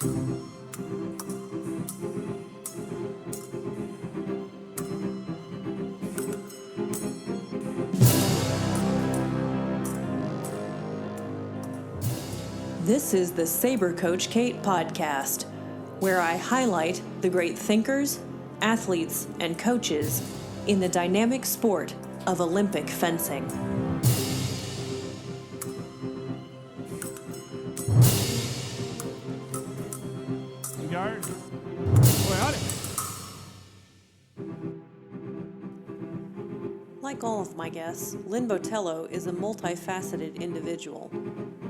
This is the Saber Coach Kate podcast, where I highlight the great thinkers, athletes, and coaches in the dynamic sport of Olympic fencing. Guard. Boy, howdy. Like all of my guests, Lynn Botelho is a multifaceted individual.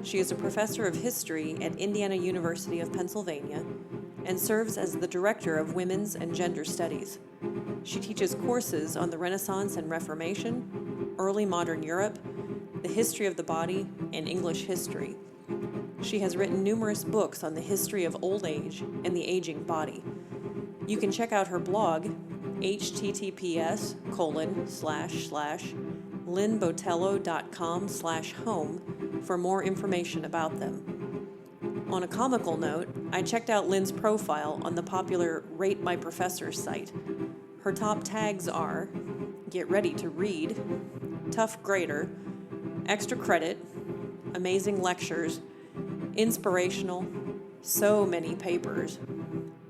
She is a professor of history at Indiana University of Pennsylvania and serves as the director of women's and gender studies. She teaches courses on the Renaissance and Reformation, early modern Europe, the history of the body, and English history. She has written numerous books on the history of old age and the aging body. You can check out her blog, https://lynnbotelho.com/home for more information about them. On a comical note, I checked out Lynn's profile on the popular Rate My Professor site. Her top tags are Get Ready to Read, Tough Grader, Extra Credit, Amazing Lectures, Inspirational, So Many Papers,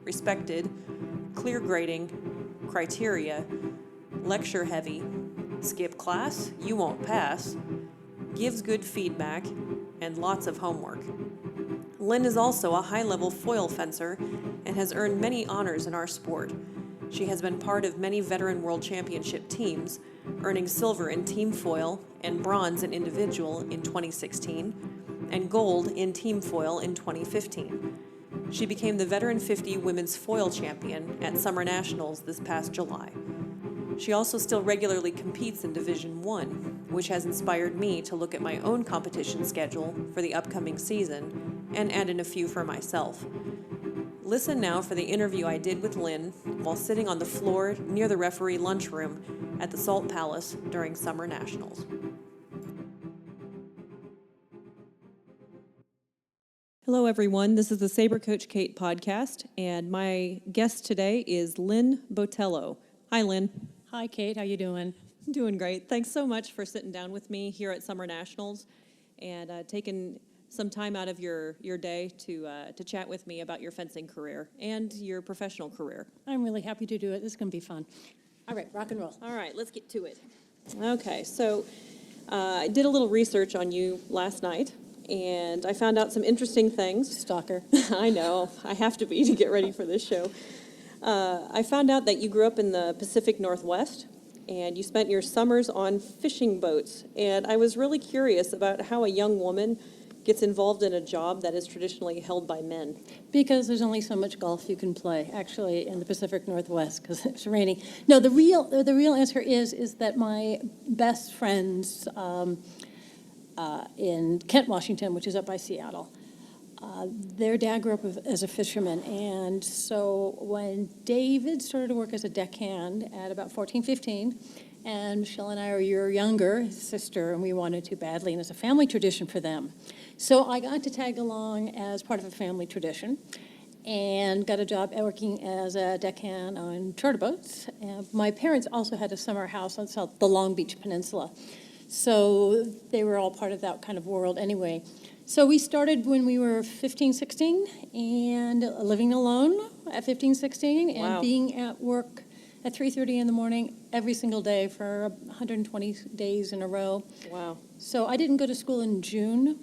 Respected, Clear Grading, Criteria, Lecture Heavy, Skip Class, You Won't Pass, Gives Good Feedback, and lots of homework. Lynn is also a high-level foil fencer and has earned many honors in our sport. She has been part of many veteran world championship teams, earning silver in team foil and bronze in individual in 2016, and gold in team foil in 2015. She became the Veteran 50 Women's Foil Champion at Summer Nationals this past July. She also still regularly competes in Division I, which has inspired me to look at my own competition schedule for the upcoming season and add in a few for myself. Listen now for the interview I did with Lynn while sitting on the floor near the referee lunchroom at the Salt Palace during Summer Nationals. Hello, everyone. This is the Saber Coach Kate podcast, and my guest today is Lynn Botelho. Hi, Lynn. Hi, Kate. How you doing? Doing great. Thanks so much for sitting down with me here at Summer Nationals and taking some time out of your day to chat with me about your fencing career and your professional career. I'm really happy to do it. This is going to be fun. All right, rock and roll. All right, let's get to it. Okay, so I did a little research on you last night, and I found out some interesting things. Stalker. I know. I have to be to get ready for this show. I found out that you grew up in the Pacific Northwest, and you spent your summers on fishing boats. And I was really curious about how a young woman gets involved in a job that is traditionally held by men. Because there's only so much golf you can play, actually, in the Pacific Northwest, because it's raining. No, the real answer is that my best friends in Kent, Washington, which is up by Seattle, their dad grew up as a fisherman, and so when David started to work as a deckhand at about 14, 15, and Michelle and I are a year younger, his sister, and we wanted to badly, and it's a family tradition for them. So I got to tag along as part of a family tradition and got a job working as a deckhand on charter boats. My parents also had a summer house on the Long Beach Peninsula, so they were all part of that kind of world anyway. So we started when we were 15, 16, and living alone at 15, 16, and Wow. being at work at 3:30 in the morning every single day for 120 days in a row. Wow. So I didn't go to school in June,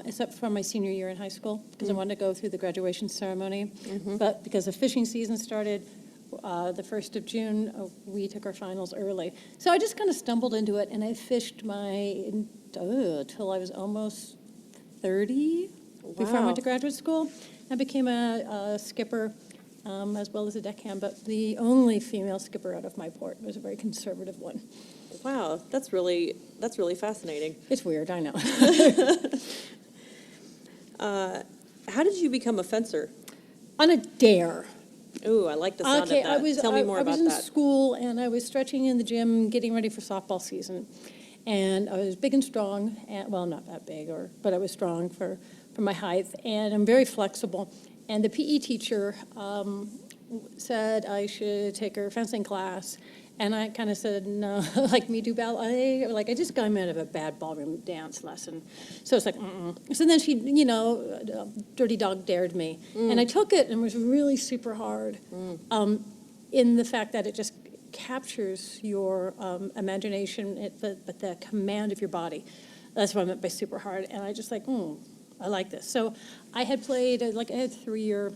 except for my senior year in high school, because I wanted to go through the graduation ceremony. But because the fishing season started the 1st of June, we took our finals early. So I just kind of stumbled into it, and I fished till I was almost 30 before I went to graduate school. I became a skipper as well as a deckhand, but the only female skipper out of my port was a very conservative one. Wow, that's really fascinating. It's weird, I know. How did you become a fencer? On a dare. Ooh, I like the sound of that. Tell me more about I was in that. school, and I was stretching in the gym, getting ready for softball season. And I was big and strong, and, well, not that big, but I was strong for my height, and I'm very flexible. And the PE teacher said I should take her fencing class. And I kind of said, no, like me do ballet. Like I just got out of a bad ballroom dance lesson. So it's like, So then she, dirty dog dared me. And I took it and it was really super hard in the fact that it just captures your imagination, but the command of your body. That's what I meant by super hard. And I just like, I like this. So I had played, I had 3-year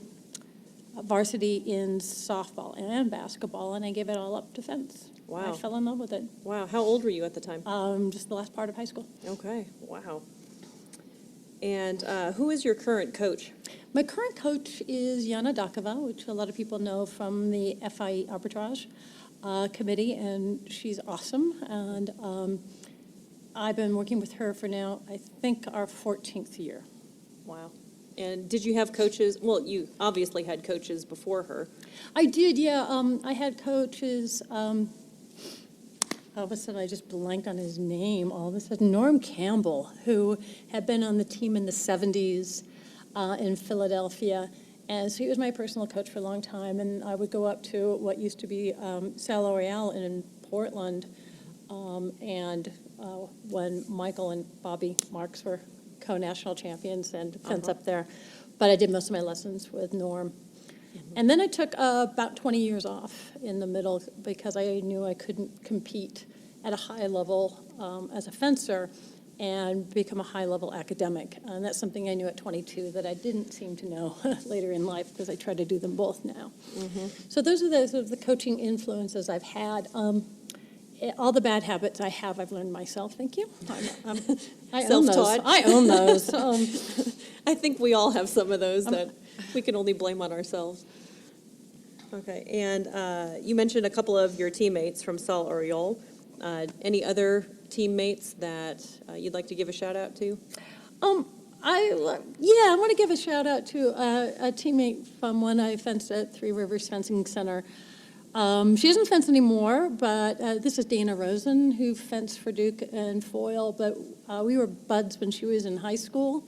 varsity in softball and basketball, and I gave it all up to fence. Wow. I fell in love with it. Wow. How old were you at the time? Just the last part of high school. Okay. Wow. And who is your current coach? My current coach is Yana Dakova, which a lot of people know from the FIE Arbitrage Committee, and she's awesome. And I've been working with her for now, I think, our 14th year. Wow. And did you have coaches? Well, you obviously had coaches before her. I did, yeah. I had coaches. All of a sudden, I just blanked on his name. All of a sudden, Norm Campbell, who had been on the team in the 70s in Philadelphia. And so he was my personal coach for a long time. And I would go up to what used to be Sal L'Oreal in Portland. And when Michael and Bobby Marks were co-national champions and fence up there. But I did most of my lessons with Norm. And then I took about 20 years off in the middle because I knew I couldn't compete at a high level as a fencer and become a high-level academic. And that's something I knew at 22 that I didn't seem to know later in life because I try to do them both now. So those are the sort of the coaching influences I've had. All the bad habits I have, I've learned myself. Thank you. I own those. Self-taught. I own those. I think we all have some of those that we can only blame on ourselves. Okay, and you mentioned a couple of your teammates from Sal L'Oreal. Any other teammates that you'd like to give a shout out to? I want to give a shout out to a teammate from when I fenced at Three Rivers Fencing Center. She doesn't fence anymore, but this is Dana Rosen, who fenced for Duke and foil, but we were buds when she was in high school,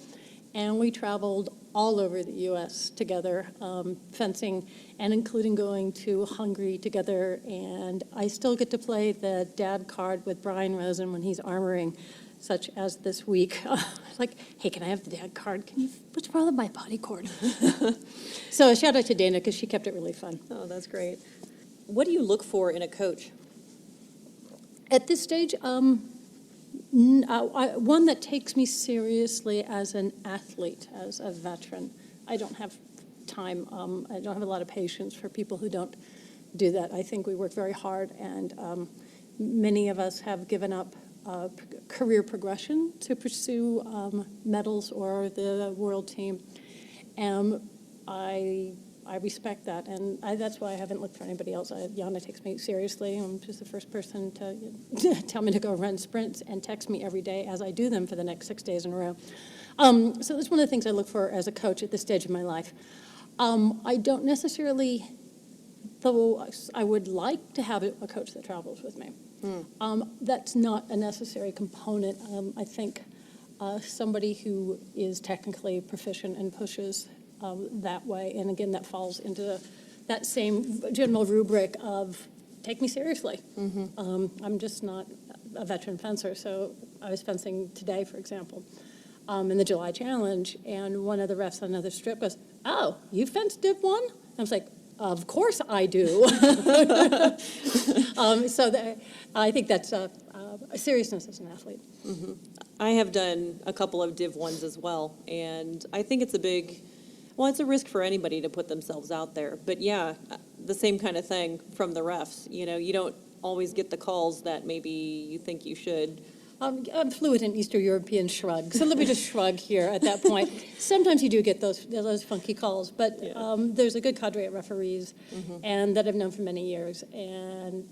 and we traveled all over the U.S. together, fencing, and including going to Hungary together, and I still get to play the dad card with Brian Rosen when he's armoring, such as this week. Like, hey, can I have the dad card? What's wrong with my body cord? So a shout out to Dana, because she kept it really fun. Oh, that's great. What do you look for in a coach? At this stage, one that takes me seriously as an athlete, as a veteran. I don't have time. I don't have a lot of patience for people who don't do that. I think we work very hard, and many of us have given up career progression to pursue medals or the world team. And I respect that, and that's why I haven't looked for anybody else. Yana takes me seriously. She's the first person to tell me to go run sprints and text me every day as I do them for the next 6 days in a row. So that's one of the things I look for as a coach at this stage of my life. I don't necessarily, though I would like to have a coach that travels with me. That's not a necessary component. I think somebody who is technically proficient and pushes that way, and again, that falls into that same general rubric of take me seriously. I'm just not a veteran fencer, so I was fencing today, for example, in the July Challenge, and one of the refs on another strip goes, "Oh, you fenced Div 1?" I was like, "Of course I do." I think that's a seriousness as an athlete. I have done a couple of Div 1s as well, and I think it's it's a risk for anybody to put themselves out there. But yeah, the same kind of thing from the refs. You don't always get the calls that maybe you think you should. I'm fluent in Eastern European shrug, so let me just shrug here at that point. Sometimes you do get those funky calls, but there's a good cadre of referees, and that I've known for many years, and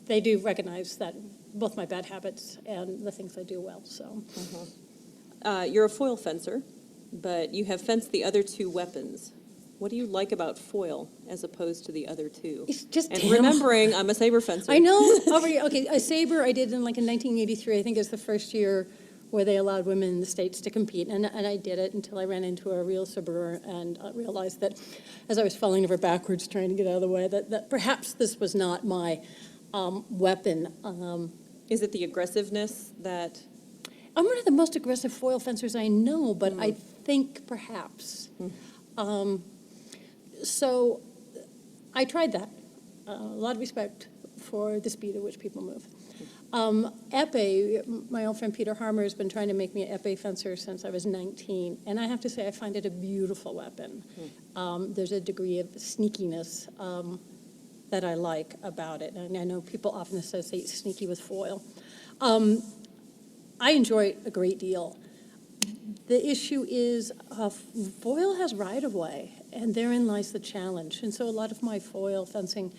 they do recognize that both my bad habits and the things I do well. So, You're a foil fencer, but you have fenced the other two weapons. What do you like about foil as opposed to the other two? It's just and remembering, I'm a saber fencer. I know. Okay, a saber I did in 1983. I think is the first year where they allowed women in the States to compete. And I did it until I ran into a real sabre and realized that as I was falling over backwards trying to get out of the way, that perhaps this was not my weapon. Is it the aggressiveness that... I'm one of the most aggressive foil fencers I know, but I think perhaps. So I tried that. A lot of respect for the speed at which people move. Epee, my old friend Peter Harmer has been trying to make me an epee fencer since I was 19, and I have to say I find it a beautiful weapon. There's a degree of sneakiness that I like about it, and I know people often associate sneaky with foil. I enjoy it a great deal. The issue is foil has right-of-way, and therein lies the challenge. And so a lot of my foil fencing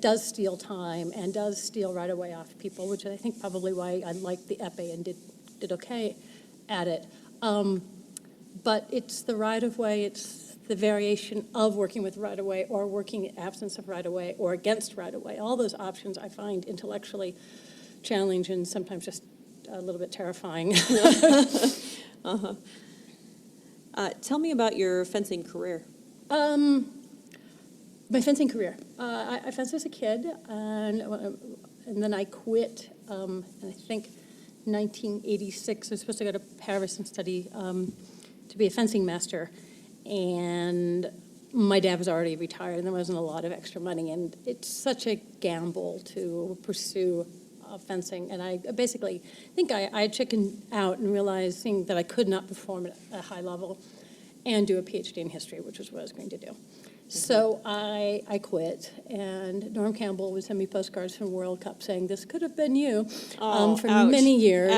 does steal time and does steal right-of-way off people, which I think probably why I liked the epee and did okay at it. But it's the right-of-way, it's the variation of working with right-of-way or working in absence of right-of-way or against right-of-way. All those options I find intellectually challenging and sometimes just a little bit terrifying. Tell me about your fencing career. My fencing career. I fenced as a kid, and then I quit, I think 1986. I was supposed to go to Paris and study to be a fencing master, and my dad was already retired, and there wasn't a lot of extra money, and it's such a gamble to pursue fencing, and I basically think I had chickened out and realizing that I could not perform at a high level and do a PhD in history, which was what I was going to do. So I quit, and Norm Campbell would send me postcards from World Cup saying, "This could have been you," for many years.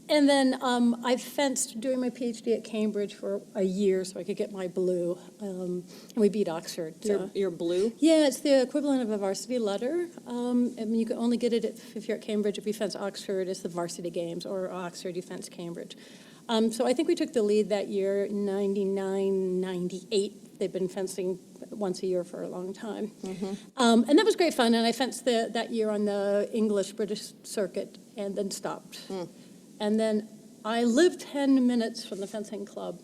And then I fenced during my PhD at Cambridge for a year so I could get my blue, and we beat Oxford. Your blue? Yeah, it's the equivalent of a varsity letter. I mean, you can only get it if you're at Cambridge. If you fence Oxford, it's the varsity games, or Oxford, you fence Cambridge. So I think we took the lead that year, 99, 98. They've been fencing once a year for a long time. And that was great fun, and I fenced that year on the English-British circuit and then stopped. And then I lived 10 minutes from the fencing club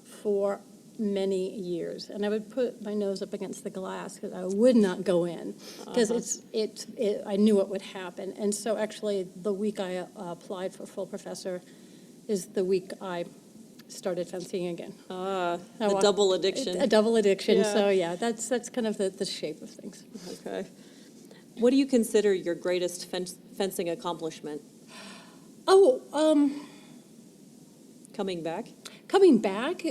for many years, and I would put my nose up against the glass because I would not go in because I knew what would happen. And so actually the week I applied for full professor is the week I started fencing again. The double addiction. A double addiction, Yeah. so yeah, that's kind of the shape of things. Okay. What do you consider your greatest fencing accomplishment? Coming back? Coming back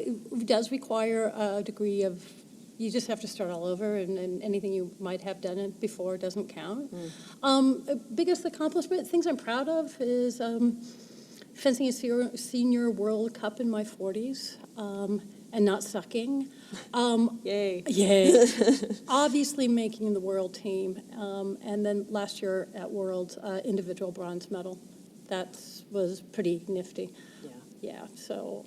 does require a degree of, you just have to start all over, and anything you might have done it before doesn't count. Biggest accomplishment, things I'm proud of, is fencing a senior World Cup in my 40s and not sucking. Yay. Yay. Obviously making the world team. And then last year at Worlds, individual bronze medal. That was pretty nifty. Yeah, so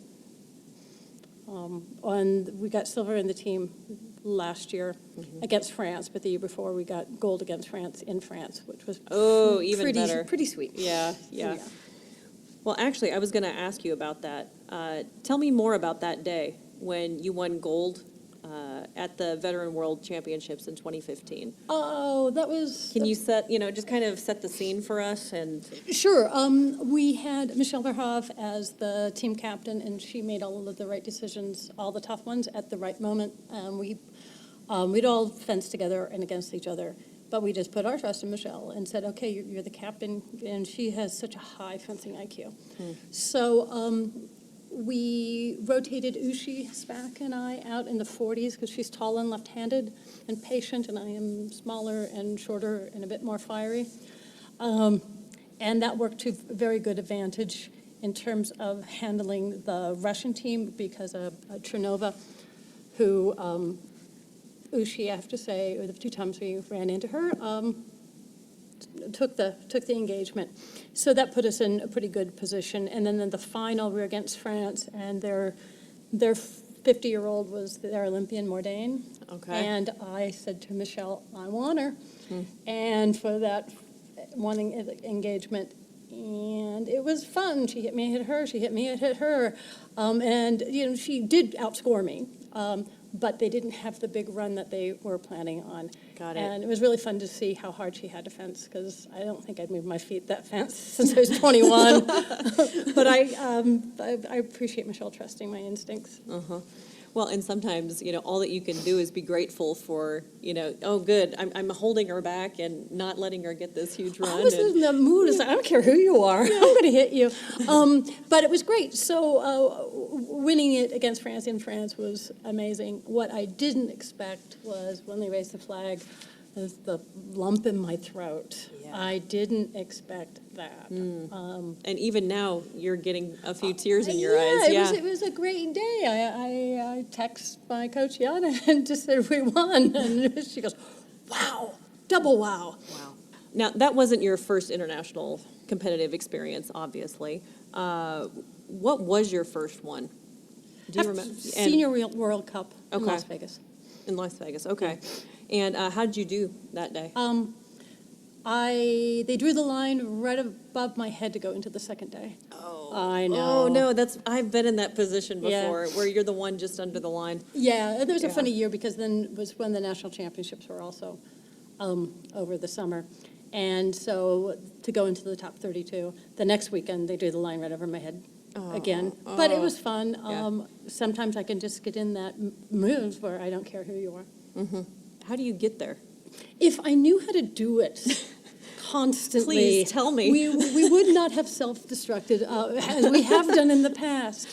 we got silver in the team last year against France, but the year before we got gold against France in France, which was even better. Pretty sweet. Yeah. Well, actually, I was going to ask you about that. Tell me more about that day when you won gold at the Veteran World Championships in 2015. Oh, that was... Can you just kind of set the scene for us? And Sure. We had Michelle Verhoeven as the team captain, and she made all of the right decisions, all the tough ones, at the right moment. We'd all fenced together and against each other, but we just put our trust in Michelle and said, okay, you're the captain, and she has such a high fencing IQ. So we rotated Ushi Spack and I out in the 40s because she's tall and left-handed and patient, and I am smaller and shorter and a bit more fiery. And that worked to very good advantage in terms of handling the Russian team because Trinova, who Ushi, I have to say, the two times we ran into her, took the engagement. So that put us in a pretty good position. And then in the final, we were against France, and their 50-year-old was their Olympian Mordain. Okay. And I said to Michelle, I want her. And for that wanting engagement, and it was fun. She hit me, I hit her, she hit me, I hit her. And, she did outscore me, but they didn't have the big run that they were planning on. Got it. And it was really fun to see how hard she had to fence, because I don't think I'd moved my feet that fence since I was 21. But I appreciate Michelle trusting my instincts. Well, and sometimes, all that you can do is be grateful for, oh, good, I'm holding her back and not letting her get this huge run. I was in the mood. It's like, I don't care who you are. I'm going to hit you. But it was great. So winning it against France in France was amazing. What I didn't expect was when they raised the flag, was the lump in my throat. Yeah. I didn't expect that. And even now, you're getting a few tears in your eyes. It was a great day. I text my coach, Yana, and just said, we won. And she goes, wow, double wow. Wow. Now, that wasn't your first international competitive experience, obviously. What was your first one? Do you remember? Senior World Cup in Okay. Las Vegas. In Las Vegas, okay. And how did you do that day? They drew the line right above my head to go into the second day. Oh, I know. Oh, no, I've been in that position Yeah. before, where you're the one just under the line. Yeah, there was a Yeah. funny year because then was when the national championships were also over the summer. And so to go into the top 32, the next weekend, they drew the line right over my head again. But it was fun. Yeah. Sometimes I can just get in that mood where I don't care who you are. How do you get there? If I knew how to do it constantly. Please tell me. We would not have self-destructed as we have done in the past.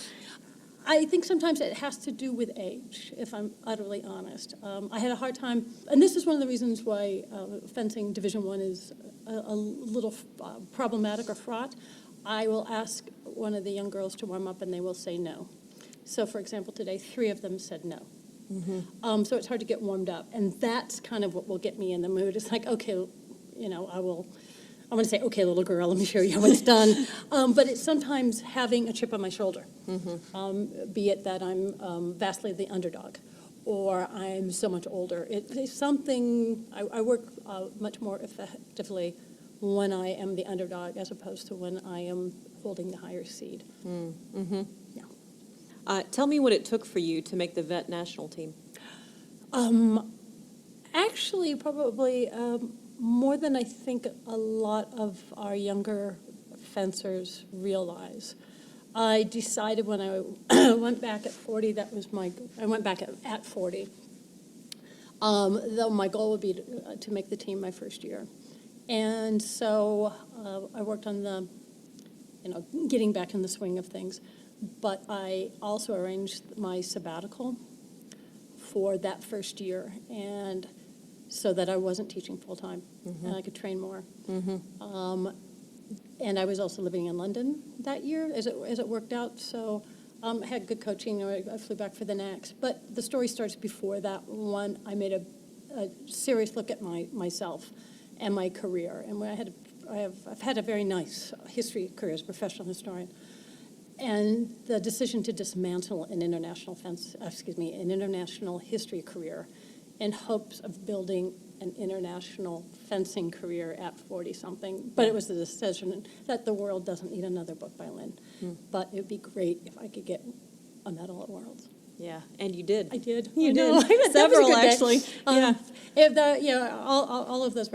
I think sometimes it has to do with age, if I'm utterly honest. I had a hard time, and this is one of the reasons why fencing Division I is a little problematic or fraught. I will ask one of the young girls to warm up, and they will say no. So, for example, today, 3 of them said no. So it's hard to get warmed up, and that's kind of what will get me in the mood. It's like, okay, I'm going to say, okay, little girl, let me show you how it's done. But it's sometimes having a chip on my shoulder, be it that I'm vastly the underdog, or I'm so much older. It's something, I work much more effectively when I am the underdog as opposed to when I am holding the higher seed. Yeah. Tell me what it took for you to make the vet national team. Actually, probably more than I think a lot of our younger fencers realize. I decided when I went back at 40, I went back at 40, though my goal would be to make the team my first year. And so I worked on getting back in the swing of things. But I also arranged my sabbatical for that first year, and so that I wasn't teaching full-time, and I could train more. And I was also living in London that year as it worked out, so I had good coaching. I flew back for the NACS. But the story starts before that one. I made a serious look at myself and my career. And I've had a very nice history career as a professional historian. And the decision to dismantle an international history career in hopes of building an international fencing career at 40-something. But it was the decision that the world doesn't need another book by Lynn. But it would be great if I could get a medal at Worlds. Yeah, and you did. I did. You I did. know. That was a Several, good day. actually. Yeah. All of those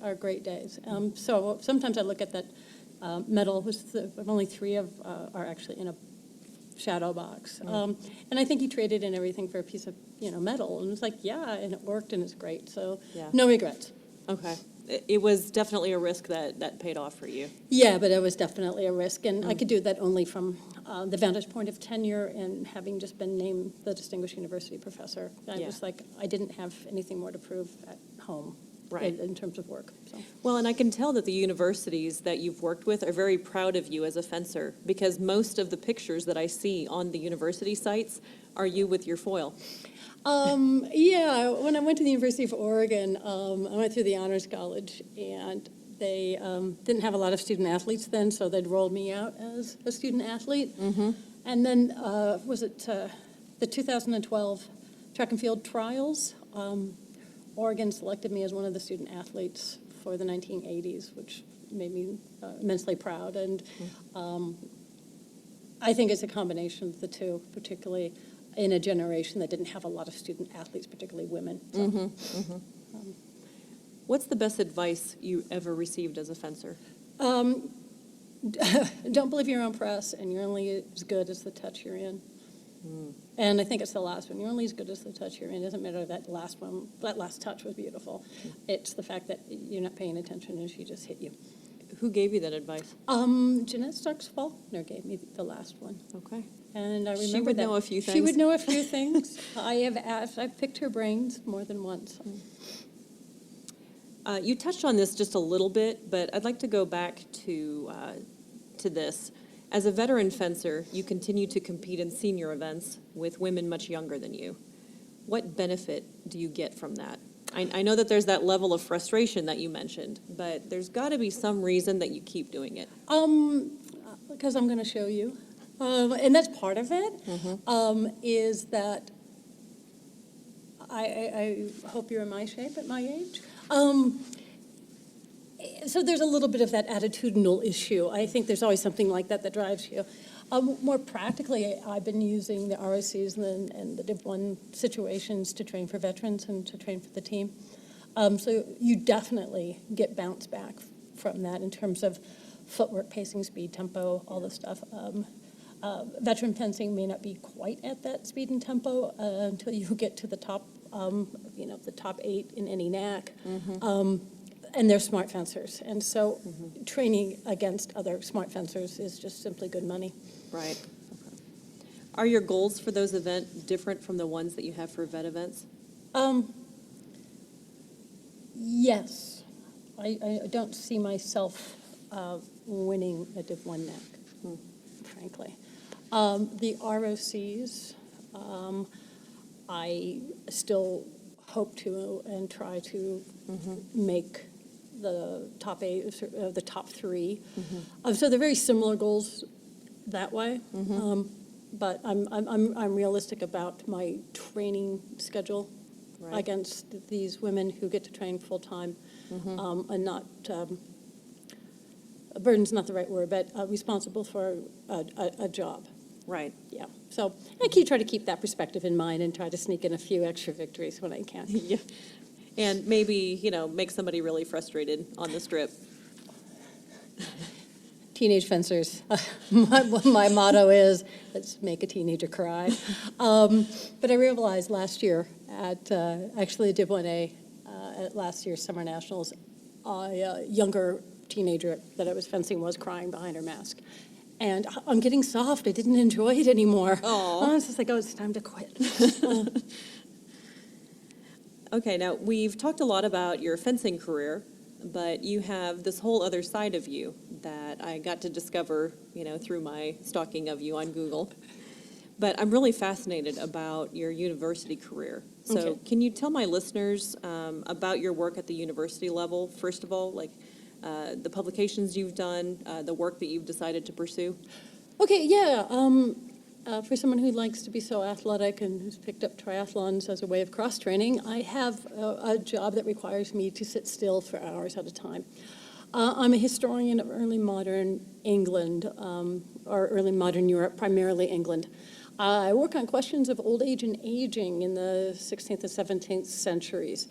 are great days. So sometimes I look at that medal. Only 3 are actually in a shadow box. And I think he traded in everything for a piece of metal. And it's like, yeah, and it worked, and it's great. So no regrets. Okay. It was definitely a risk that paid off for you. Yeah, but it was definitely a risk, and I could do that only from the vantage point of tenure and having just been named the Distinguished University Professor. I was like, I didn't have anything more to prove at home, Right. in terms of work. So. Well, and I can tell that the universities that you've worked with are very proud of you as a fencer, because most of the pictures that I see on the university sites are you with your foil. Yeah, when I went to the University of Oregon, I went through the Honors College, and they didn't have a lot of student athletes then, so they'd rolled me out as a student athlete. And then, was it the 2012 track and field trials? Oregon selected me as one of the student athletes for the 1980s, which made me immensely proud. And I think it's a combination of the two, particularly in a generation that didn't have a lot of student athletes, particularly women. So, What's the best advice you ever received as a fencer? don't believe your own press, and you're only as good as the touch you're in. And I think it's the last one. You're only as good as the touch you're in. It doesn't matter that last one. That last touch was beautiful. It's the fact that you're not paying attention and she just hit you. Who gave you that advice? Jeanette Starks-Faulkner gave me the last one. Okay. And I remember She would that. know a few She things. would know a few things. I've picked her brains more than once. You touched on this just a little bit, but I'd like to go back to this. As a veteran fencer, you continue to compete in senior events with women much younger than you. What benefit do you get from that? I know that there's that level of frustration that you mentioned, but there's got to be some reason that you keep doing it. Because I'm going to show you. And that's part of it, is that I hope you're in my shape at my age. So there's a little bit of that attitudinal issue. I think there's always something like that that drives you. More practically, I've been using the ROCs and the Div 1 situations to train for veterans and to train for the team. So you definitely get bounce back from that in terms of footwork, pacing, speed, tempo, all this stuff. Veteran fencing may not be quite at that speed and tempo until you get to the top, the top 8 in any NAC. And they're smart fencers. And so training against other smart fencers is just simply good money. Right. Okay. Are your goals for those events different from the ones that you have for vet events? Yes. I don't see myself winning a Div 1 NAC, frankly. The ROCs, I still hope to and try to make the top 8, the top 3. So they're very similar goals that way. But I'm realistic about my training schedule against these women who get to train full time, and not burden's not the right word, but responsible for a job. Right. Yeah. So I try to keep that perspective in mind and try to sneak in a few extra victories when I can. Yeah. And maybe, make somebody really frustrated on the strip. Teenage fencers. My motto is, let's make a teenager cry. But I realized last year at actually Div 1A, at last year's Summer Nationals, a younger teenager that I was fencing was crying behind her mask. And I'm getting soft. I didn't enjoy it anymore. Aww. I was just like, it's time to quit. Okay, now we've talked a lot about your fencing career, but you have this whole other side of you that I got to discover, through my stalking of you on Google. But I'm really fascinated about your university career. So Okay. Can you tell my listeners about your work at the university level, first of all, like the publications you've done, the work that you've decided to pursue? Okay, yeah. For someone who likes to be so athletic and who's picked up triathlons as a way of cross-training, I have a job that requires me to sit still for hours at a time. I'm a historian of early modern England, or early modern Europe, primarily England. I work on questions of old age and aging in the 16th and 17th centuries.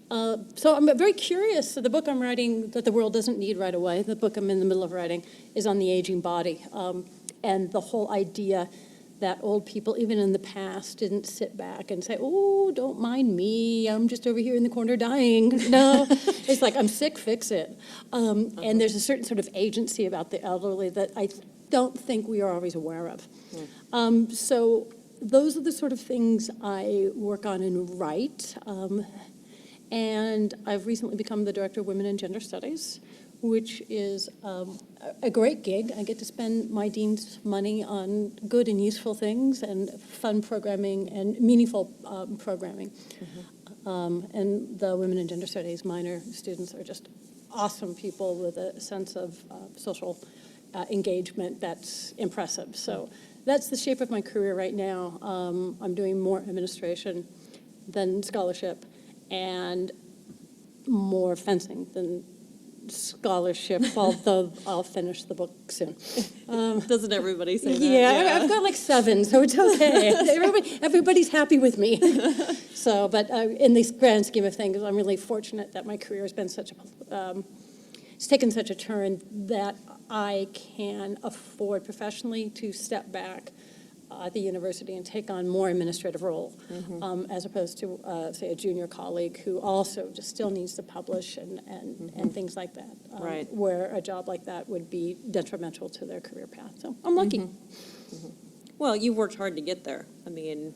So I'm very curious. So the book I'm writing that the world doesn't need right away, the book I'm in the middle of writing, is on the aging body. And the whole idea that old people, even in the past, didn't sit back and say, oh, don't mind me, I'm just over here in the corner dying. No, it's like, I'm sick, fix it. And there's a certain sort of agency about the elderly that I don't think we are always aware of. So those are the sort of things I work on and write. And I've recently become the Director of Women and Gender Studies, which is a great gig. I get to spend my dean's money on good and useful things and fun programming and meaningful programming. And the Women and Gender Studies minor students are just awesome people with a sense of social engagement that's impressive. So that's the shape of my career right now. I'm doing more administration than scholarship and more fencing than scholarship, although I'll finish the book soon. Doesn't everybody say that? Yeah, I've got like 7, so it's okay. Everybody's happy with me. So, but in the grand scheme of things, I'm really fortunate that my career has been it's taken such a turn that I can afford professionally to step back at the university and take on more administrative role, as opposed to, say, a junior colleague who also just still needs to publish and things like that. Right. Where a job like that would be detrimental to their career path. So I'm lucky. Well, you worked hard to get there. I mean,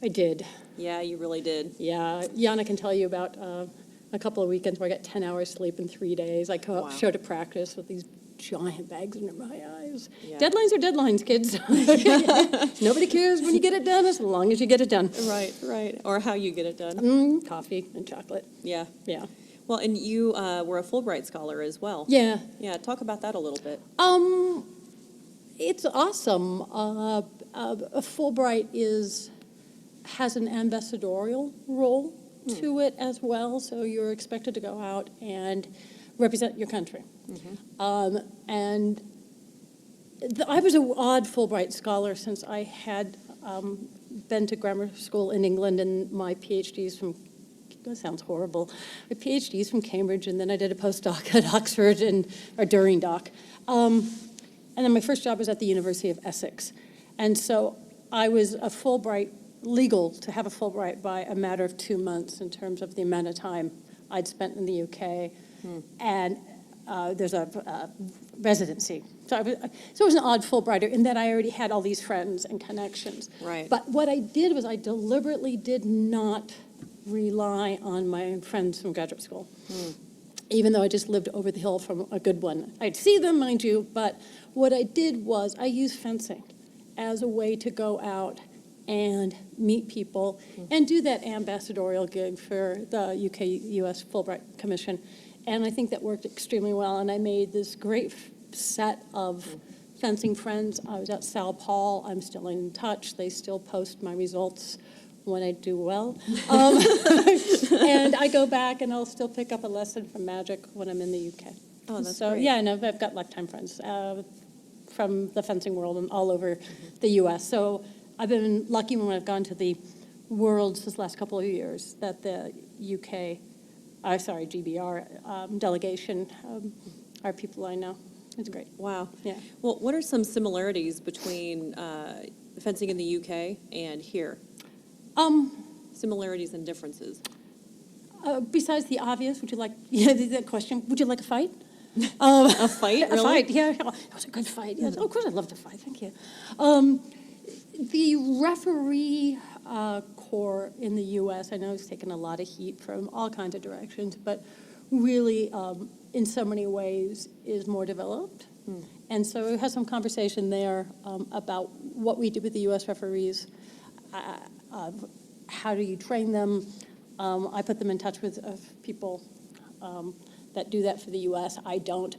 I did. yeah, you really did. Yeah, Yana can tell you about a couple of weekends where I got 10 hours sleep in 3 days. I come up, Wow. show to practice with these giant bags under my eyes. Yeah. Deadlines are deadlines, kids. Nobody cares when you get it done as long as you get it done. Right, right. Or how you get it done. Coffee and chocolate. Yeah. Yeah. Well, and you were a Fulbright scholar as well. Yeah. Yeah, talk about that a little bit. It's awesome. A Fulbright has an ambassadorial role to it as well, so you're expected to go out and represent your country. And I was an odd Fulbright scholar since I had been to grammar school in England, and my PhD's from, that sounds horrible, my PhD's from Cambridge, and then I did a postdoc at Oxford or during doc. And then my first job was at the University of Essex. And so I was a Fulbright, legal to have a Fulbright by a matter of 2 months in terms of the amount of time I'd spent in the UK. And there's a residency. So it was an odd Fulbrighter in that I already had all these friends and connections. Right. But what I did was I deliberately did not rely on my friends from graduate school. Even though I just lived over the hill from a good one. I'd see them, mind you, but what I did was I used fencing as a way to go out and meet people and do that ambassadorial gig for the UK-US Fulbright Commission. And I think that worked extremely well, and I made this great set of fencing friends. I was at Sal Paul. I'm still in touch. They still post my results when I do well. And I go back and I'll still pick up a lesson from magic when I'm in the UK. Oh, that's so, great. yeah, and I've got lifetime friends from the fencing world and all over the US. So I've been lucky when I've gone to the Worlds this last couple of years that the GBR delegation are people I know. It's great. Wow. Yeah. Well, what are some similarities between fencing in the UK and here? Similarities and differences. Besides the obvious, would you like, the question, would you like a fight? A fight, really? A fight, yeah. It was a good fight. Yes. Oh, of course I'd love to fight, thank you. The referee corps in the U.S., I know it's taken a lot of heat from all kinds of directions, but really, in so many ways, is more developed. And so we had some conversation there about what we do with the U.S. referees. How do you train them? I put them in touch with people that do that for the U.S. I don't.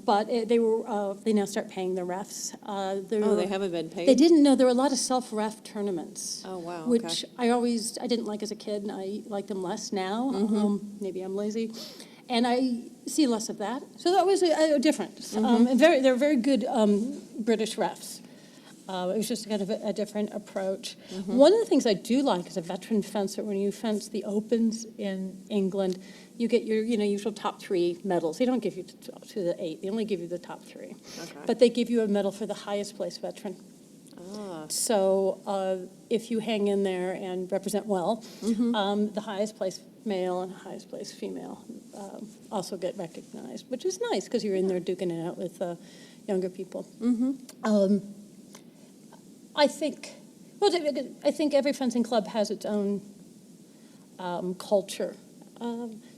But they now start paying the refs. They haven't been paid? They didn't know. There were a lot of self-ref tournaments. Oh, wow, Which okay. I didn't like as a kid, and I like them less now. Maybe I'm lazy. And I see less of that. So that was a difference. And they're very good British refs. It was just kind of a different approach. One of the things I do like as a veteran fencer, when you fence the Opens in England, you get your usual top 3 medals. They don't give you to the 8. They only give you the top 3. Okay. But they give you a medal for the highest place veteran. So if you hang in there and represent well, the highest place male and highest place female also get recognized, which is nice because you're in there duking it out with younger people. I think every fencing club has its own culture.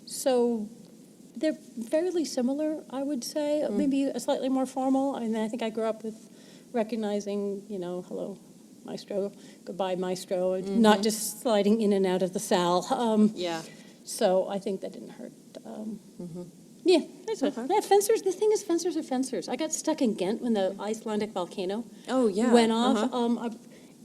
So they're fairly similar, I would say, maybe a slightly more formal. I mean, I think I grew up with recognizing, hello, maestro, goodbye, maestro, not just sliding in and out of the sal. Yeah. So I think that didn't hurt. Yeah, that's okay. Fencers, the thing is, fencers are fencers. I got stuck in Ghent when the Icelandic volcano went off.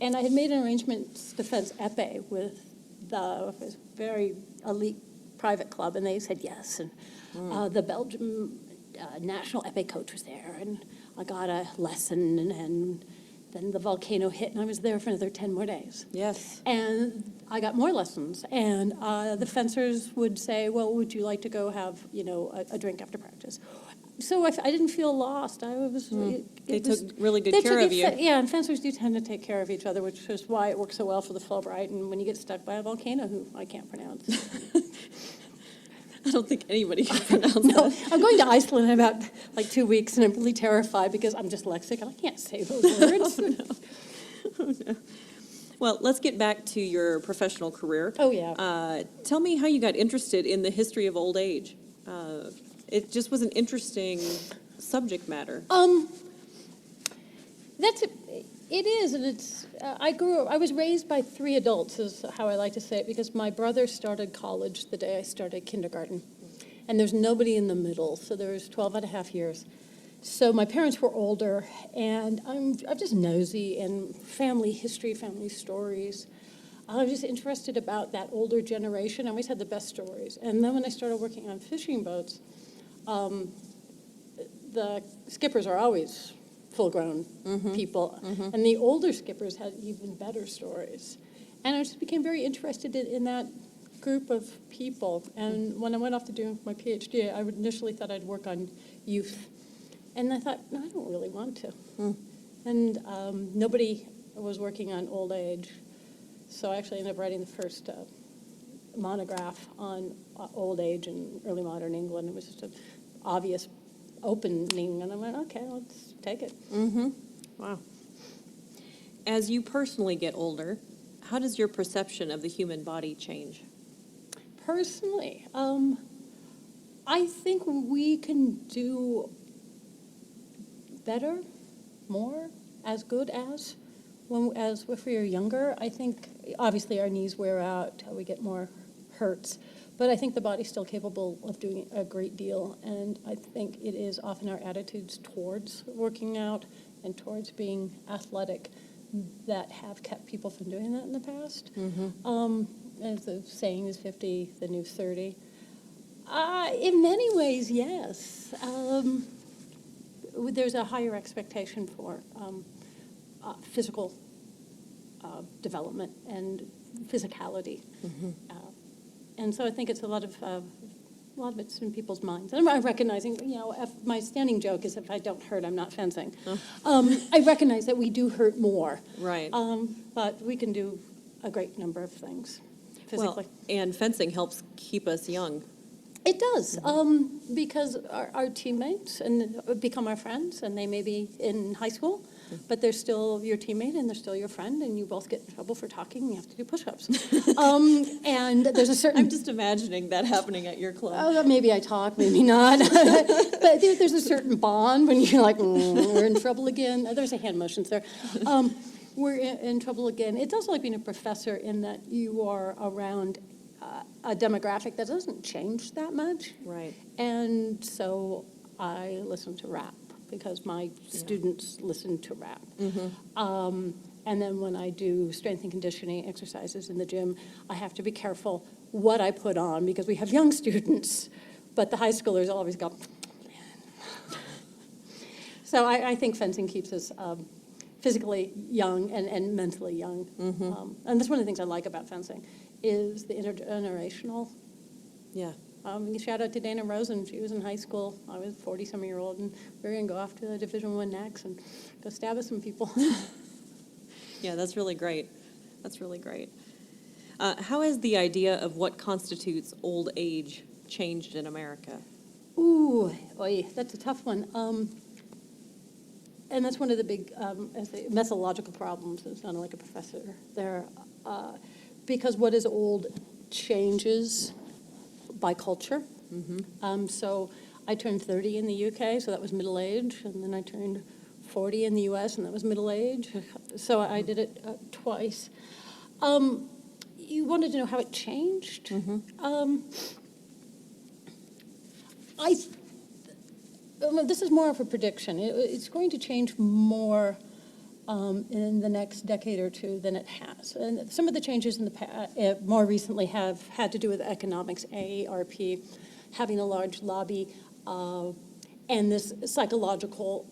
And I had made an arrangement to fence épée with the very elite private club, and they said yes. And the Belgium national epic coach was there, and I got a lesson, and then the volcano hit, and I was there for another 10 more days. Yes. And I got more lessons, and the fencers would say, well, would you like to go have, a drink after practice? So I didn't feel lost. I was. They took really good care of you. Yeah, and fencers do tend to take care of each other, which is why it works so well for the Fulbright. And when you get stuck by a volcano, who I can't pronounce. I don't think anybody can pronounce No, that. I'm going to Iceland in about 2 weeks, and I'm really terrified because I'm dyslexic and I can't say those words. Oh, no. Well, let's get back to your professional career. Oh, yeah. Tell me how you got interested in the history of old age. It just was an interesting subject matter. It is, and it's. I was raised by 3 adults, is how I like to say it, because my brother started college the day I started kindergarten, and there's nobody in the middle, so there was 12 and a half years. So my parents were older, and I'm just nosy in family history, family stories. I was just interested about that older generation. I always had the best stories. And then when I started working on fishing boats, the skippers are always full-grown people, and the older skippers had even better stories. And I just became very interested in that group of people. And when I went off to do my PhD, I initially thought I'd work on youth. And I thought, no, I don't really want to. And nobody was working on old age. So I actually ended up writing the first monograph on old age in early modern England. It was just an obvious opening, and I went, okay, let's take it. Wow. As you personally get older, how does your perception of the human body change? Personally, I think we can do better, more, as good as if we are younger. I think obviously our knees wear out, we get more hurts, but I think the body's still capable of doing a great deal, and I think it is often our attitudes towards working out and towards being athletic that have kept people from doing that in the past. As the saying is 50, the new 30. In many ways, yes. There's a higher expectation for physical development and physicality, and so I think it's a lot of it's in people's minds. And I'm recognizing, if my standing joke is if I don't hurt, I'm not fencing. I recognize that we do hurt more, Right. but we can do a great number of things physically. Well, and fencing helps keep us young. It does, because our teammates become our friends, and they may be in high school, but they're still your teammate, and they're still your friend, and you both get in trouble for talking, and you have to do push-ups. And there's a certain... I'm just imagining that happening at your club. Maybe I talk, maybe not. But there's a certain bond when you're like, we're in trouble again. There's a hand motions there. We're in trouble again. It's also like being a professor in that you are around a demographic that doesn't change that much. Right. And so I listen to rap because my students listen to rap. And then when I do strength and conditioning exercises in the gym, I have to be careful what I put on because we have young students, but the high schoolers always go, man. So I think fencing keeps us physically young and mentally young. And that's one of the things I like about fencing is the intergenerational. Yeah. Shout out to Dana Rosen. She was in high school. I was 40-some-year-old, and we were going to go off to the Division I next and go stab at some people. Yeah, that's really great. That's really great. How has the idea of what constitutes old age changed in America? Ooh, that's a tough one. And that's one of the big methodological problems. It sounded like a professor there. Because what is old changes by culture. So I turned 30 in the UK, so that was middle age, and then I turned 40 in the US, and that was middle age. So I did it twice. You wanted to know how it changed? This is more of a prediction. It's going to change more in the next decade or two than it has. And some of the changes in the past, more recently have had to do with economics, AARP, having a large lobby, and this psychological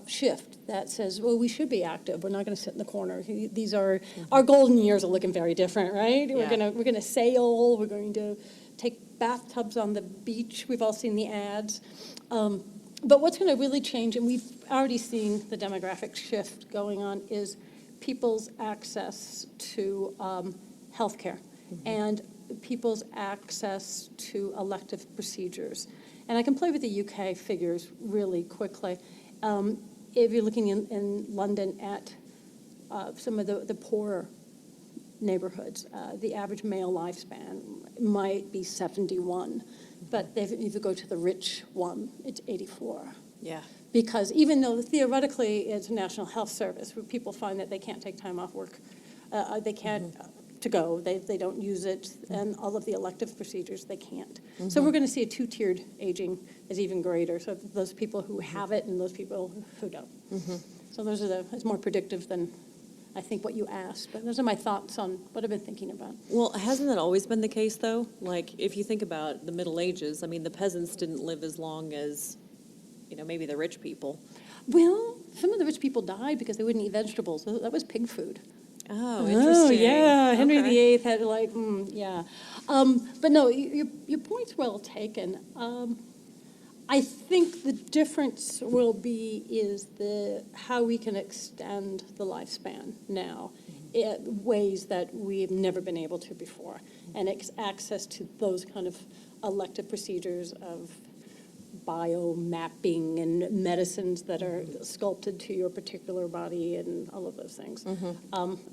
shift that says, well, we should be active. We're not going to sit in the corner. These are, our golden years are looking very different, right? Yeah. We're gonna sail. We're going to take bathtubs on the beach. We've all seen the ads. But what's going to really change, and we've already seen the demographic shift going on, is people's access to healthcare and people's access to elective procedures. And I can play with the UK figures really quickly. If you're looking in London at some of the poorer neighborhoods, the average male lifespan might be 71. But if you go to the rich one, it's 84. Yeah. Because even though theoretically it's a national health service, where people find that they can't take time off work, they can't to go, they don't use it, and all of the elective procedures, they can't. So we're going to see a two-tiered aging is even greater. So those people who have it and those people who don't. So those are it's more predictive than I think what you asked, but those are my thoughts on what I've been thinking about. Well, hasn't that always been the case, though? Like, if you think about the Middle Ages, I mean, the peasants didn't live as long as, maybe the rich people. Well, some of the rich people died because they wouldn't eat vegetables. That was pig food. Oh, interesting. Yeah, Henry Okay. VIII had yeah. But no, your point's well taken. I think the difference will be is how we can extend the lifespan now in ways that we've never been able to before, and access to those kind of elective procedures of biomapping and medicines that are sculpted to your particular body and all of those things.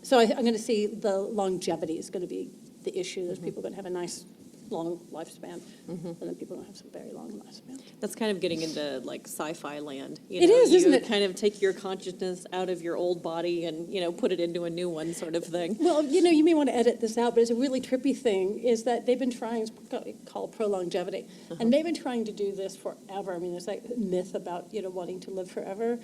So I'm going to see the longevity is going to be the issue. There's people going to have a nice long lifespan, and then people don't have some very long lifespan. That's kind of getting into like sci-fi land. It is, isn't it? You kind of take your consciousness out of your old body and put it into a new one, sort of thing. Well, you may want to edit this out, but it's a really trippy thing is that they've been trying, it's called prolongevity, and they've been trying to do this forever. I mean, there's like a myth about, wanting to live forever,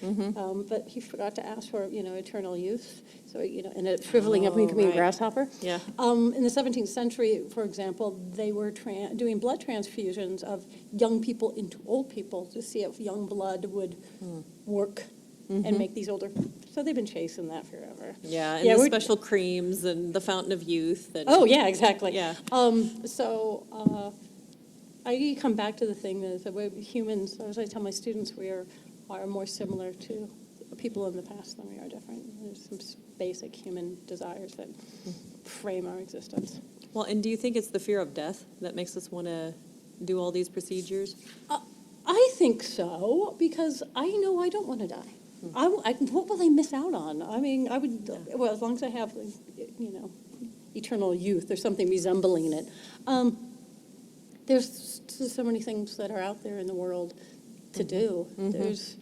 but he forgot to ask for, eternal youth. So, and it's shriveling up when you become a right. grasshopper. Yeah. In the 17th century, for example, they were doing blood transfusions of young people into old people to see if young blood would work and make these older. So they've been chasing that forever. Yeah, and the special creams and the fountain of youth. And, oh, yeah, exactly. Yeah. I come back to the thing that we're humans, as I tell my students, we are more similar to people in the past than we are different. There's some basic human desires that frame our existence. Well, and do you think it's the fear of death that makes us want to do all these procedures? I think so, because I know I don't want to die. What will I miss out on? I mean, I would, well, as long as I have, eternal youth or something resembling it. There's so many things that are out there in the world to do. There's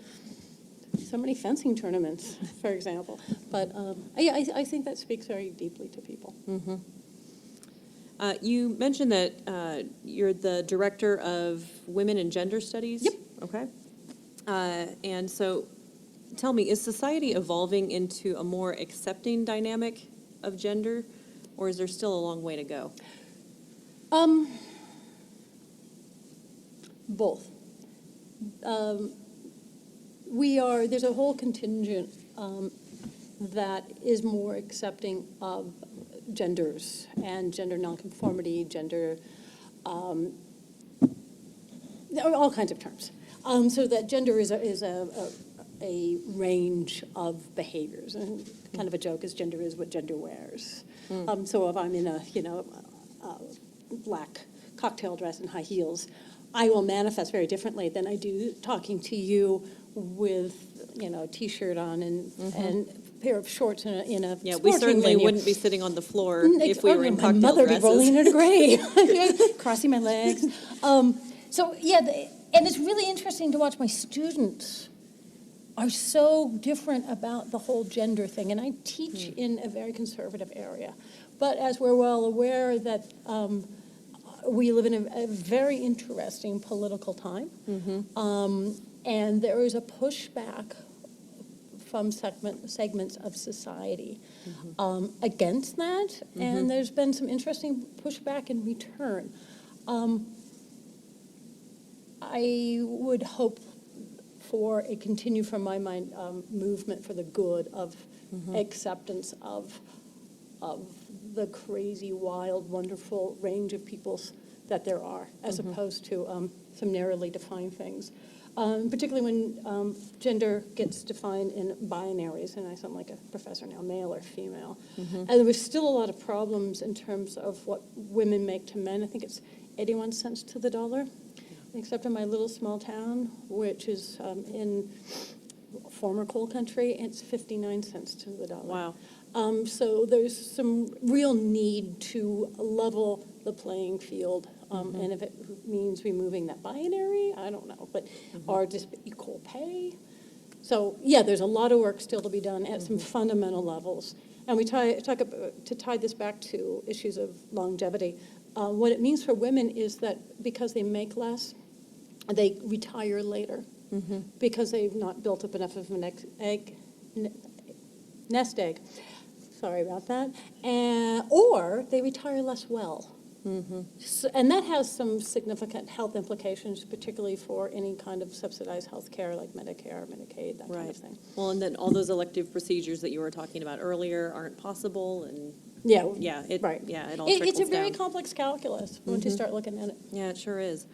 so many fencing tournaments, for example. But I think that speaks very deeply to people. You mentioned that you're the director of Women and Gender Studies. Yep. Okay. And so tell me, is society evolving into a more accepting dynamic of gender, or is there still a long way to go? Both. There's a whole contingent that is more accepting of genders and gender nonconformity, gender, all kinds of terms. So that gender is a range of behaviors, and kind of a joke is gender is what gender wears. So if I'm in a black cocktail dress and high heels, I will manifest very differently than I do talking to you with a t-shirt on and a pair of shorts in a Yeah, we certainly venue. wouldn't be sitting on the floor if we were in cocktail my mother dresses. be rolling in her grave, crossing my legs. And it's really interesting to watch my students are so different about the whole gender thing. And I teach in a very conservative area. But as we're well aware that we live in a very interesting political time. And there is a pushback from segments of society against that, and there's been some interesting pushback in return. I would hope for a continue, from my mind, movement for the good of acceptance of the crazy, wild, wonderful range of peoples that there are, as opposed to some narrowly defined things. Particularly when gender gets defined in binaries, and I sound like a professor now, male or female. And there was still a lot of problems in terms of what women make to men. I think it's 81 cents to the dollar, except in my little small town, which is in former coal country, it's 59 cents to the dollar. Wow. So there's some real need to level the playing field. And if it means removing that binary, I don't know, but or just equal pay. So yeah, there's a lot of work still to be done at some fundamental levels. And we to tie this back to issues of longevity. What it means for women is that because they make less, they retire later because they've not built up enough of an nest egg. Sorry about that. Or they retire less well. So, and that has some significant health implications, particularly for any kind of subsidized health care like Medicare, Medicaid, that kind of thing. Well, and then all those elective procedures that you were talking about earlier aren't possible, and it all It's a trickles very down. complex calculus once you start looking at it. Yeah, it sure is.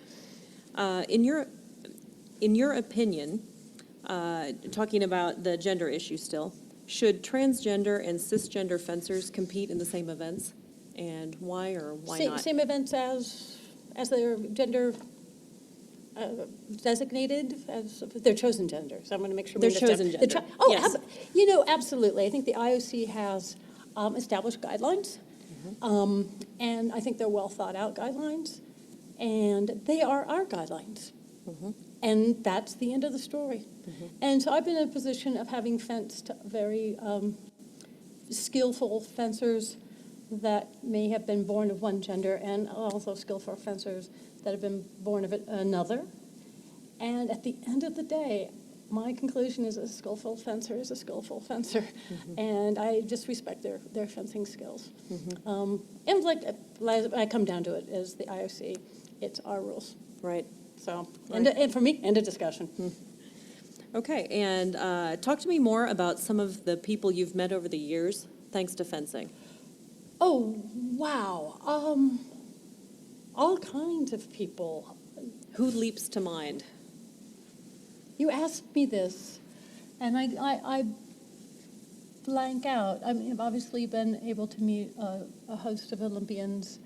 In your opinion, talking about the gender issue still, should transgender and cisgender fencers compete in the same events? And why or why not? Same events as their gender designated, as their chosen gender. So I'm going to make sure we Their understand. chosen gender. Yes. Absolutely. I think the IOC has established guidelines, and I think they're well thought out guidelines, and they are our guidelines. And that's the end of the story. And so I've been in a position of having fenced very skillful fencers that may have been born of one gender, and also skillful fencers that have been born of another. And at the end of the day, my conclusion is a skillful fencer is a skillful fencer, and I just respect their fencing skills. And like I come down to it as the IOC, it's our rules. Right. So, Right. and for me, end of discussion. Okay, and talk to me more about some of the people you've met over the years, thanks to fencing. Oh, wow. All kinds of people. Who leaps to mind? You asked me this, and I blank out. I mean, I've obviously been able to meet a host of Olympians,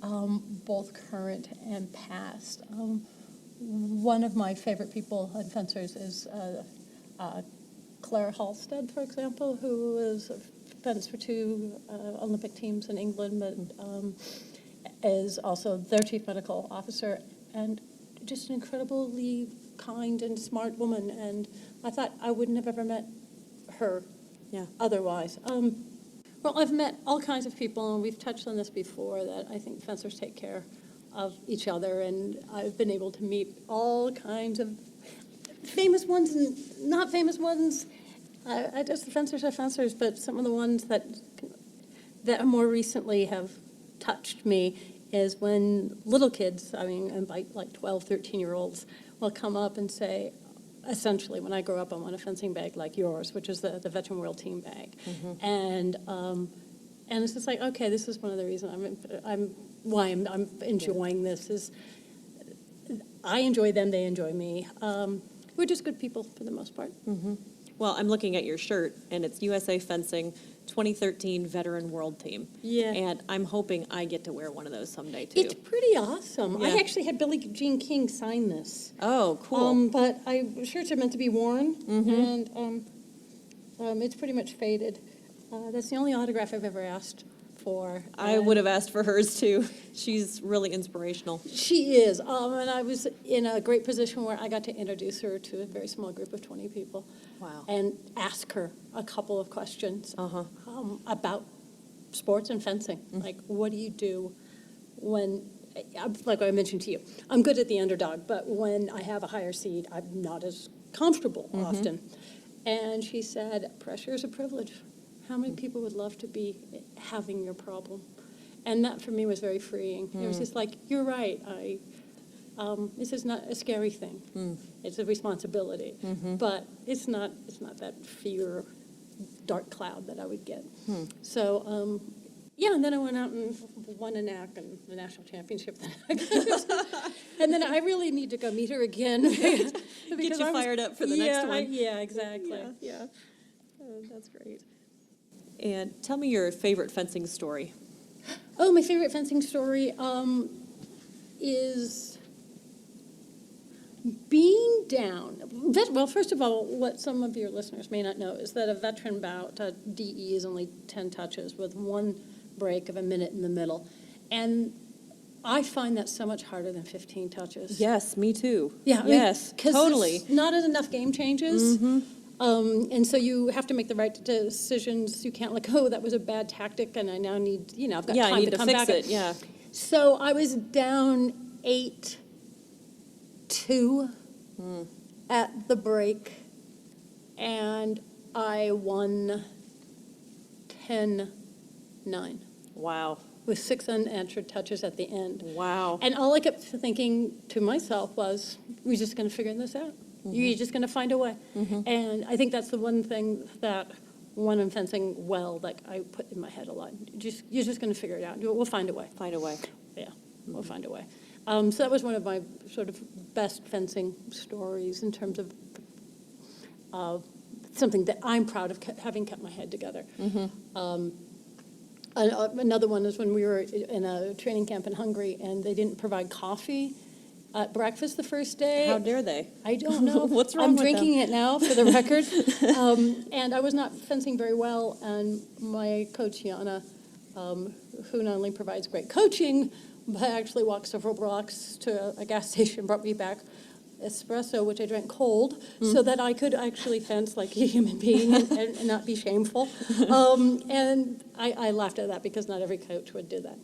both current and past. One of my favorite people at fencers is Claire Halstead, for example, who is fenced for 2 Olympic teams in England, but is also their chief medical officer, and just an incredibly kind and smart woman. And I thought I wouldn't have ever met her otherwise. Well, I've met all kinds of people, and we've touched on this before, that I think fencers take care of each other, and I've been able to meet all kinds of famous ones and not famous ones. I just, the fencers are fencers, but some of the ones that more recently have touched me is when little kids, I mean, and like 12, 13-year-olds, will come up and say, essentially, when I grow up, I want a fencing bag like yours, which is the Veteran World Team bag. And it's just like, okay, this is one of the reasons I'm enjoying this, is I enjoy them, they enjoy me. We're just good people for the most part. Well, I'm looking at your shirt, and it's USA Fencing 2013 Veteran World Team. Yeah. And I'm hoping I get to wear one of those someday, too. It's pretty awesome. Yeah. I actually had Billie Jean King sign this. Oh, cool. But shirts are meant to be worn, and it's pretty much faded. That's the only autograph I've ever asked for. I would have asked for hers, too. She's really inspirational. She is. And I was in a great position where I got to introduce her to a very small group of 20 people. Wow. And ask her a couple of questions about sports and fencing. Like, what do you do when, like I mentioned to you, I'm good at the underdog, but when I have a higher seed, I'm not as comfortable often. And she said, pressure is a privilege. How many people would love to be having your problem? And that for me was very freeing. It was just like, you're right. This is not a scary thing. It's a responsibility, but it's not that fear, dark cloud that I would get. So, yeah, and then I went out and won a NAC and the national championship. And then I really need to go meet her again. Get you fired up for the next one. Yeah, exactly. Yeah. Oh, that's great. And tell me your favorite fencing story. Oh, my favorite fencing story is being down. Well, first of all, what some of your listeners may not know is that a veteran bout, DE, is only 10 touches with one break of a minute in the middle. And I find that so much harder than 15 touches. Yes, me too. Yeah, yes, totally. Not enough game changes. And so you have to make the right decisions. You can't like, oh, that was a bad tactic, and I now need, I've got time I need to come fix back. it. Yeah. So I was down 8-2 at the break, and I won 10-9 Wow. with 6 unanswered touches at the end. Wow. And all I kept thinking to myself was, we're just going to figure this out. You're just going to find a way. And I think that's the one thing that when I'm fencing well, like I put in my head a lot. You're just going to figure it out. We'll find a way. Find a way. Yeah, we'll find a way. So that was one of my sort of best fencing stories in terms of something that I'm proud of having kept my head together. Another one is when we were in a training camp in Hungary and they didn't provide coffee at breakfast the first day. How dare they? I don't know. What's wrong I'm with drinking them? it now for the record. And I was not fencing very well, and my coach, Yana, who not only provides great coaching, but actually walked several blocks to a gas station, brought me back espresso, which I drank cold, so that I could actually fence like a human being and not be shameful. And I laughed at that because not every coach would do that.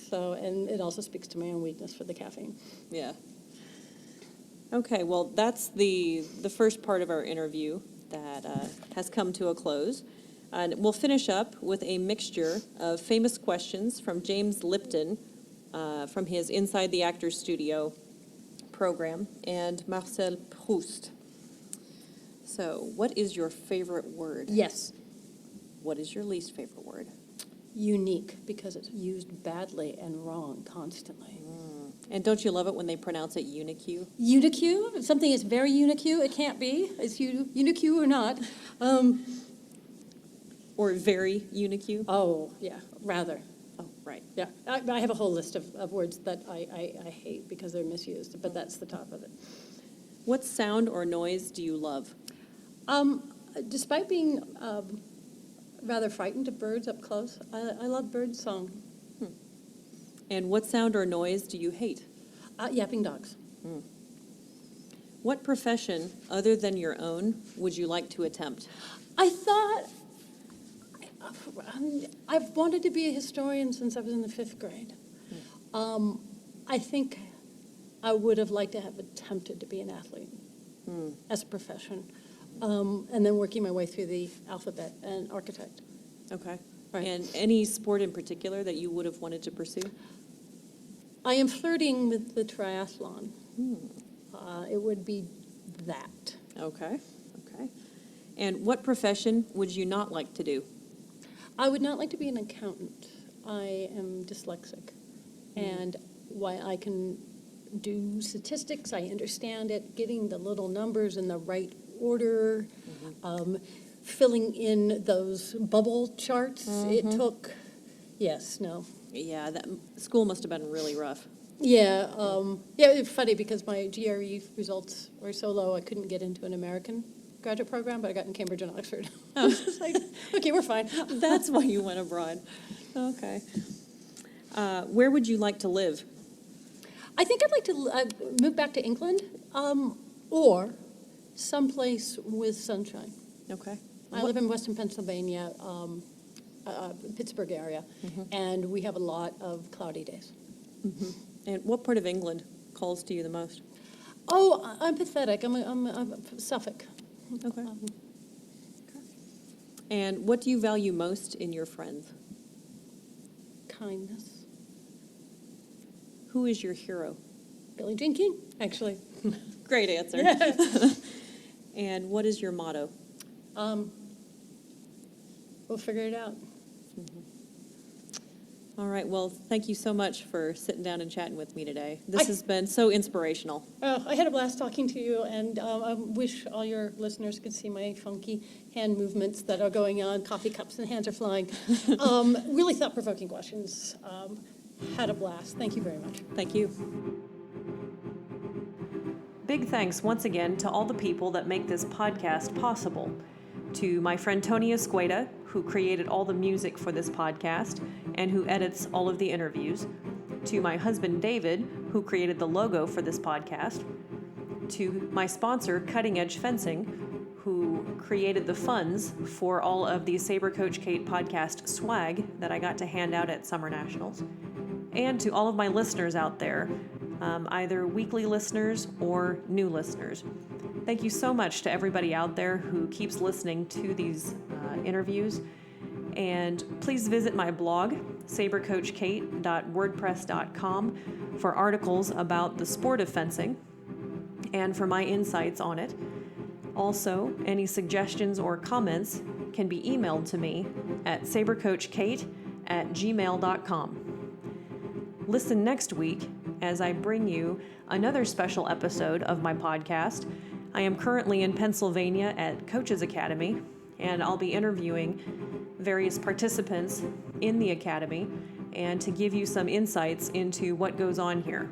So, and it also speaks to my own weakness for the caffeine. Yeah. Okay, well, that's the first part of our interview that has come to a close. And we'll finish up with a mixture of famous questions from James Lipton from his Inside the Actors Studio program and Marcel Proust. So, what is your favorite word? Yes. What is your least favorite word? Unique, because it's used badly and wrong constantly. And don't you love it when they pronounce it unique? Unique, if something is very unique, it can't be. It's unique or not. Or very unique? Oh, yeah, rather. Oh, right. Yeah, I have a whole list of words that I hate because they're misused, but that's the top of it. What sound or noise do you love? Despite being rather frightened of birds up close, I love bird song. And what sound or noise do you hate? Yapping dogs. What profession, other than your own, would you like to attempt? I thought, I've wanted to be a historian since I was in the 5th grade. I think I would have liked to have attempted to be an athlete as a profession, and then working my way through the alphabet and architect. Okay. Right. And any sport in particular that you would have wanted to pursue? I am flirting with the triathlon. It would be that. Okay. Okay. And what profession would you not like to do? I would not like to be an accountant. I am dyslexic. And while I can do statistics, I understand it, getting the little numbers in the right order, filling in those bubble charts, it took, yes, no. Yeah, that school must have been really rough. Yeah, it's funny because my GRE results were so low I couldn't get into an American graduate program, but I got in Cambridge and Oxford. I was just like, okay, we're fine. That's why you went abroad. Okay. Where would you like to live? I think I'd like to move back to England or someplace with sunshine. Okay. I live in Western Pennsylvania, Pittsburgh area, and we have a lot of cloudy days. And what part of England calls to you the most? Oh, I'm pathetic. I'm Suffolk. Okay. And what do you value most in your friends? Kindness. Who is your hero? Billie Jean King, actually. Great answer. And what is your motto? We'll figure it out. All right, well, thank you so much for sitting down and chatting with me today. This has been so inspirational. I had a blast talking to you, and I wish all your listeners could see my funky hand movements that are going on, coffee cups and hands are flying. Really thought-provoking questions. Had a blast. Thank you very much. Thank you. Big thanks once again to all the people that make this podcast possible. To my friend Tony Escueda, who created all the music for this podcast and who edits all of the interviews. To my husband David, who created the logo for this podcast. To my sponsor, Cutting Edge Fencing, who created the funds for all of the Saber Coach Kate podcast swag that I got to hand out at Summer Nationals. And to all of my listeners out there, either weekly listeners or new listeners. Thank you so much to everybody out there who keeps listening to these interviews. And please visit my blog, sabercoachkate.wordpress.com, for articles about the sport of fencing and for my insights on it. Also, any suggestions or comments can be emailed to me at sabercoachkate@gmail.com. Listen next week as I bring you another special episode of my podcast. I am currently in Pennsylvania at Coach's Academy, and I'll be interviewing various participants in the academy and to give you some insights into what goes on here.